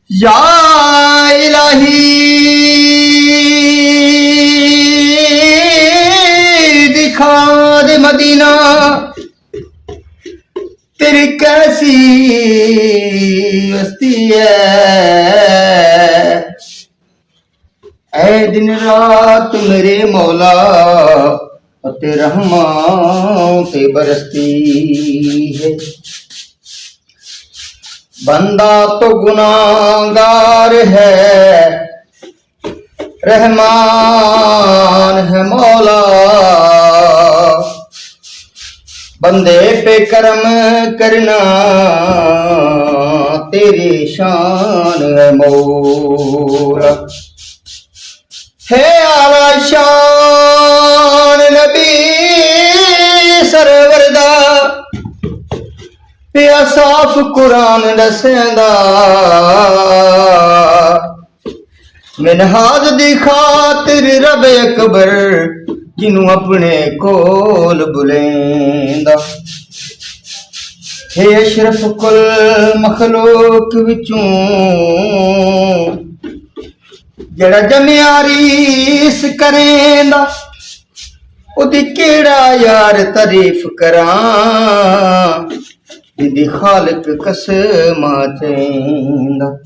या इलाही दिखा दे मदीना तेरी कैसी हस्ती है। ऐ दिन रात मेरे मौला ते रहमत बरसती है। बंदा तो गुनाहगार है, रहमान है मौला। बंदे पे करम करना तेरी शान है मौला। है आला शान नबी सरवरदा पिया साफ कुरान दसेंदा। मिनहाज दी खातिर रब अकबर जिन्हों अपने कोल बुलेंदा। हे अशरफ कुल मखलूक विचों जड़ा जमिया रीस करेंदा। उदी केड़ा यार तारीफ करां जिदी खालिक कसम चेंदा।